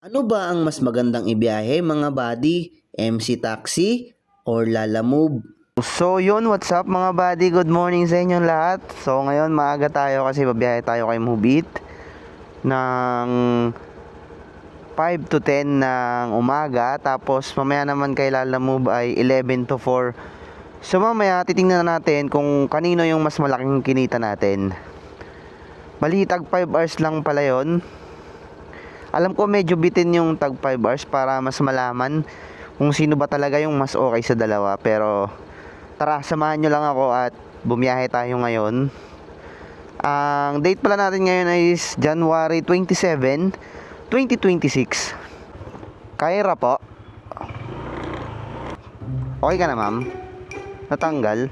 Ano ba ang mas magandang ibiyahe mga buddy? MC Taxi or Lalamove? So yun, what's up mga buddy? Good morning sa inyong lahat. So ngayon maaga tayo kasi babiyahe tayo kay Mubit ng 5 to 10 ng umaga. Tapos mamaya naman kay Lalamove ay 11 to 4. So mamaya titingnan natin kung kanino yung mas malaking kinita natin. Bali tag 5 hours lang pala yun. Alam ko medyo bitin yung tag 5 hours para mas malaman kung sino ba talaga yung mas okay sa dalawa. Pero tara, samahan nyo lang ako at bumiyahe tayo ngayon. Ang date pala natin ngayon is January 27, 2026. Kaira po. Okay ka na ma'am? Natanggal?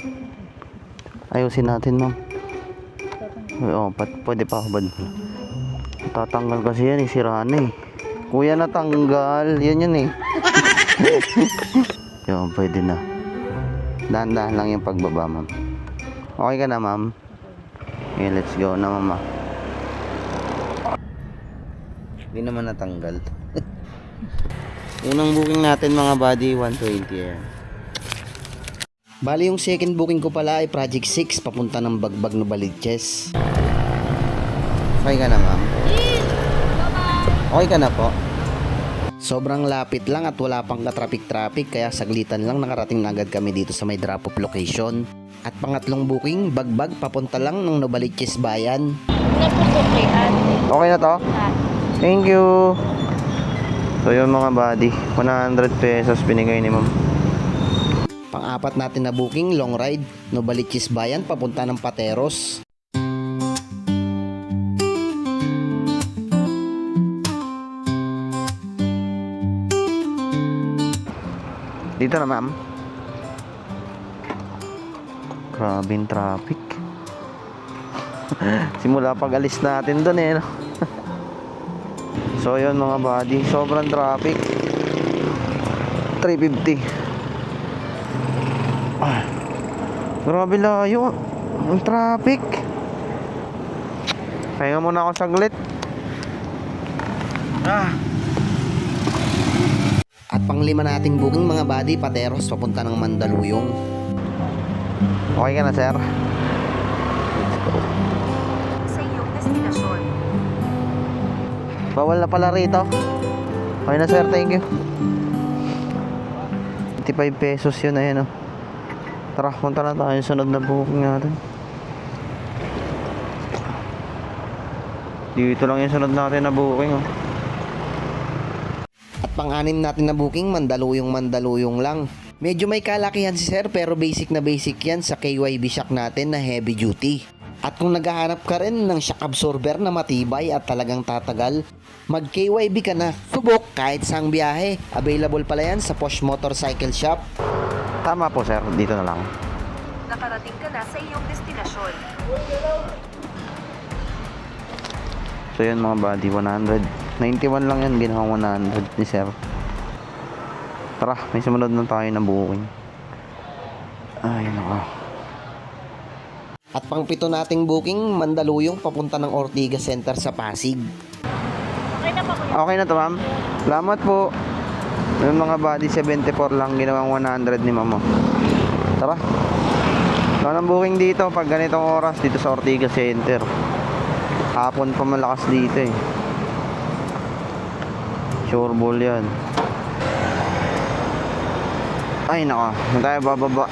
Ayusin natin ma'am. Oo, pwede pa ako ba? Tatanggal kasi yan, sira na eh. Kuya, natanggal. Yan eh. Yun, pwede na. Dahan-dahan lang yung pagbaba, ma'am. Okay ka na, ma'am? Okay, let's go na, mama. Hindi naman natanggal. Unang booking natin, mga buddy, 120 yan. Bali, yung second booking ko pala ay Project 6, papunta ng Bagbag, Novaliches. Okay ka na, ma'am? Okay ka na po? Sobrang lapit lang at wala pang ka-traffic kaya saglitan lang nakarating na agad kami dito sa may drop-off location. At pangatlong booking, Bagbag, papunta lang ng Novaliches Bayan. Okay na to? Thank you! So yun mga buddy, 100 pesos binigay ni ma'am. Pang-apat natin na booking, long ride, Novaliches Bayan, papunta ng Pateros. Dito na ma'am. Grabing traffic. Simula pag alis natin doon eh no? So yun mga buddy, sobrang traffic. 350. Grabe layo ang traffic. Pahinga muna ako saglit. At panglima nating booking mga buddy, Pateros, papunta ng Mandaluyong. Okay ka na, sir? Sa iyong destinasyon. Bawal na pala rito. Okay na, sir, thank you. 25 pesos yun, ayan o. Tara, punta na tayo sunod na booking natin. Dito lang yung sunod natin na booking o. At pang-anim natin na booking, Mandaluyong lang. Medyo may kalakihan si sir pero basic na basic yan sa KYB shock natin na heavy duty. At kung naghahanap ka rin ng shock absorber na matibay at talagang tatagal, mag KYB ka na. Subok kahit saang biyahe. Available pala yan sa Posh Motorcycle Shop. Tama po sir, dito na lang. Nakarating ka na sa iyong destinasyon. So yun mga buddy, 191 lang yan, ginawang 100 ni sir. Tara, may sumunod na tayo na booking. Ay nako. At pang pito nating booking, Mandaluyong papunta ng Ortigas Center sa Pasig. Okay na pa ko. Okay na to ma'am. Salamat po. Yung mga buddy, 74 lang, ginawang 100 ni mama. Tara. Wala nang booking dito pag ganitong oras dito sa Ortigas Center. Hapon pa malakas dito eh. Sure ball yan. Ay naka, saan tayo bababa?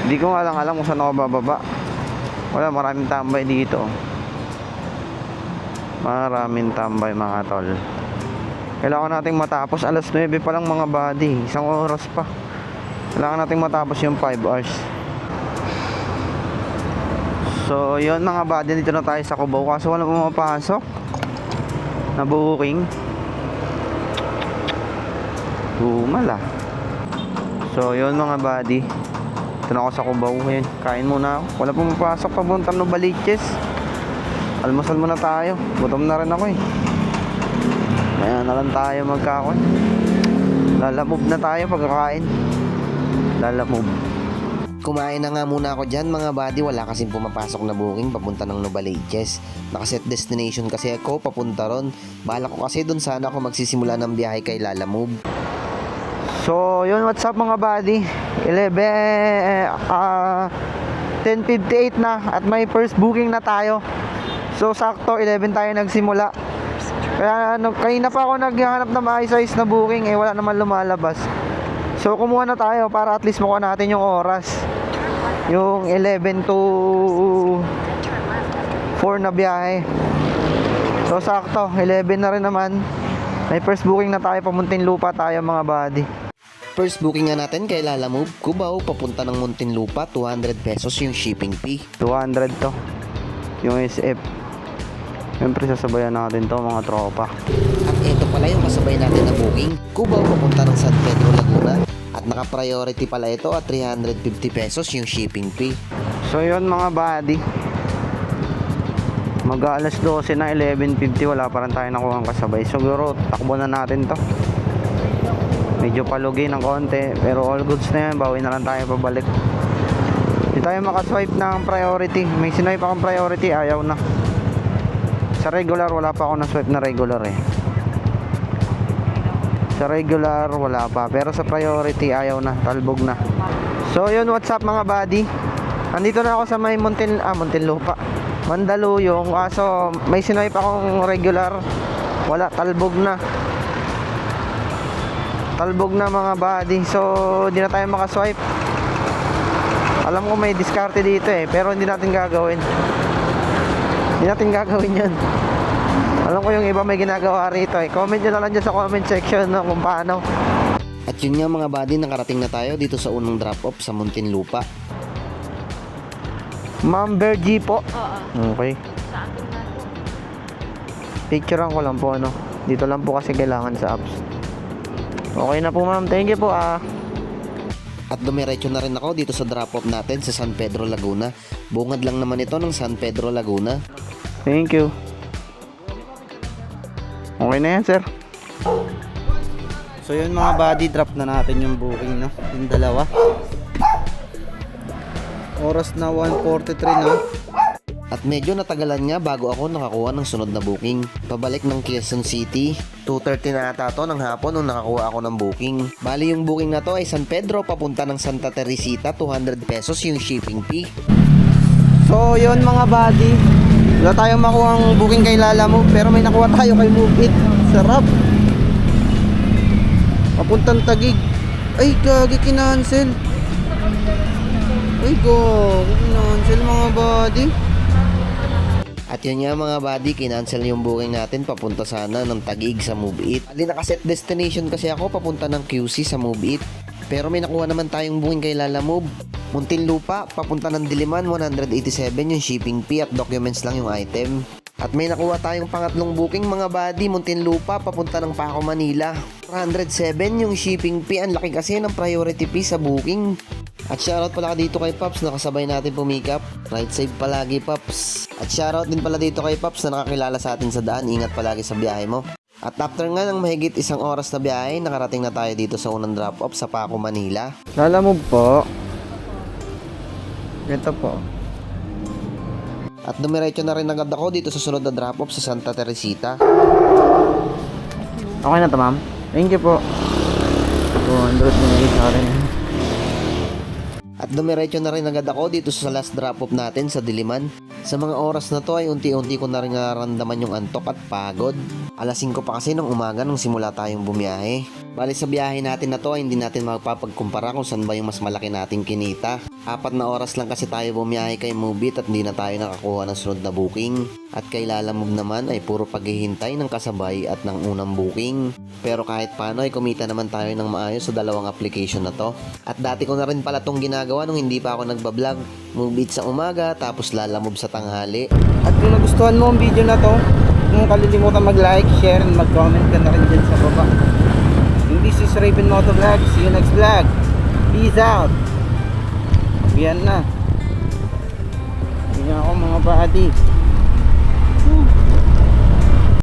Hindi ko nga lang alam kung saan ako bababa. Wala, maraming tambay dito. Maraming tambay mga tol. Kailangan nating matapos alas 9 pa lang mga buddy. Isang oras pa. Kailangan nating matapos yung 5 hours. So yun mga buddy, dito na tayo sa Cubao. Kaso wala pumapasok na booking. Tumala. So yun mga buddy, ito na ako sa Cubao ngayon. Kain muna ako. Wala pumapasok papuntang Novaliches. Almusal muna tayo. Gutom na rin ako eh. Kaya na lang tayo magkakon. Lalamove na tayo pagkakain. Lalamove. kumain na nga muna ako dyan mga buddy, wala kasing pumapasok na booking papunta ng Novaliches. Nakaset destination kasi ako papunta ron. Balak ko kasi doon sana ako magsisimula ng biyahe kay Lalamove. So yun, what's up mga buddy, 10:58 na at may first booking na tayo. So sakto 11 tayo nagsimula. Kaya kanina pa ako naghahanap na maayos-ayos na booking, wala naman lumalabas. So kumuha na tayo para at least makuha natin yung oras, yung 11 to 4 na biyahe. So sakto 11 na rin naman. May first booking na tayo, Muntinlupa tayo mga buddy. First booking nga natin kay Lalamove, Cubao papunta ng Muntinlupa, 200 pesos yung shipping fee. 200 to yung SF. Siyempre sasabayan natin to mga tropa. At ito pala yung kasabay natin na booking, Cubao papunta ng San Pedro Laguna. At naka-priority pala ito at 350 pesos yung shipping fee. So yun mga buddy, mag-aalas 12 na, 11:50, wala pa rin tayo nakuha ang kasabay. Siguro takbo na natin to. Medyo palugi ng konti, pero all goods na yan, bawi na lang tayo pabalik. Hindi tayo makaswipe ng priority. May sinipe akong priority, ayaw na. Sa regular, wala pa ako na-swipe na regular Sa regular, wala pa. Pero sa priority, ayaw na. Talbog na. So, yun, what's up mga buddy? Andito na ako sa may Muntinlupa. Mandaluyong. So, may sinipe akong regular. Wala, talbog na. Talbog na mga buddy. So, hindi na tayo makaswipe. Alam ko may diskarte dito pero hindi natin gagawin. Hindi natin gagawin yun. Alam ko yung iba may ginagawa rito Comment nyo na lang dyan sa comment section kung paano. At yun nga mga buddy, nakarating na tayo dito sa unang drop off sa Muntinlupa. Ma'am Bergie po. Oo. Okay. Sa akin na to. Picturean ko lang po Dito lang po kasi kailangan sa apps. Okay na po ma'am, thank you po At dumiretso na rin ako dito sa drop off natin sa San Pedro Laguna. Bungad lang naman ito ng San Pedro Laguna. Thank you. Okay na yan sir. So yun mga buddy, drop na natin yung booking yung dalawa. Oras na 1:43 At medyo natagalan nga bago ako nakakuha ng sunod na booking. Pabalik ng Quezon City, 2:30 na ata to ng hapon nung nakakuha ako ng booking. Bali yung booking na to ay San Pedro papunta ng Santa Teresita, 200 pesos yung shipping fee. So yun mga buddy, wala tayong makuha ang booking kay Lalamove, pero may nakuha tayo kay Move It. Sarap. Papuntang Taguig. Ay gagi, kinancel. Ay gagi, kinancel mga buddy. At yun nga mga buddy, kinancel yung booking natin papunta sana ng Taguig sa Move It.Ali nakaset destination kasi ako papunta ng QC sa Move It. Pero may nakuha naman tayong booking kay Lalamove, Muntinlupa papunta ng Diliman, 187 yung shipping fee at documents lang yung item. At may nakuha tayong pangatlong booking mga buddy, Muntinlupa papunta ng Paco, Manila, 407 yung shipping fee. Ang laki kasi ng priority fee sa booking. At shoutout pala dito kay Pops, nakasabay natin pumikap. Ride safe palagi Pops. At shoutout din pala dito kay Pops na nakakilala sa atin sa daan. Ingat palagi sa biyahe mo. At after nga ng mahigit isang oras na biyahe, nakarating na tayo dito sa unang drop off sa Paco, Manila. Lalamove po. Ito po. At dumiretso na rin agad ako dito sa sunod na drop off sa Santa Teresita. Okay na to ma'am. Thank you po. 200 na isa rin. At dumiretso na rin agad ako dito sa last drop off natin sa Diliman. Sa mga oras na to ay unti-unti ko na rin nararamdaman yung antok at pagod. Alas 5 pa kasi ng umaga nung simula tayong bumiyahe. Bali sa biyahe natin na to ay hindi natin magpapagkumpara kung saan ba yung mas malaki nating kinita. 4 na oras lang kasi tayo bumiyahe kay Move It at hindi na tayo nakakuha ng sunod na booking. At kay Lalamove naman ay puro paghihintay ng kasabay at ng unang booking. Pero kahit paano ay kumita naman tayo ng maayos sa dalawang application na to. At dati ko na rin pala itong ginagawa nung hindi pa ako nagbablog. Move It sa umaga tapos Lalamove sa tanghali. At kung nagustuhan mo ang video na to, huwag kalilimutan mag-like, share, and mag-comment ka na rin dyan sa baba. And this is Raven Moto Vlog. See you next vlog. Peace out. Yan na. Yan ako mga buddy.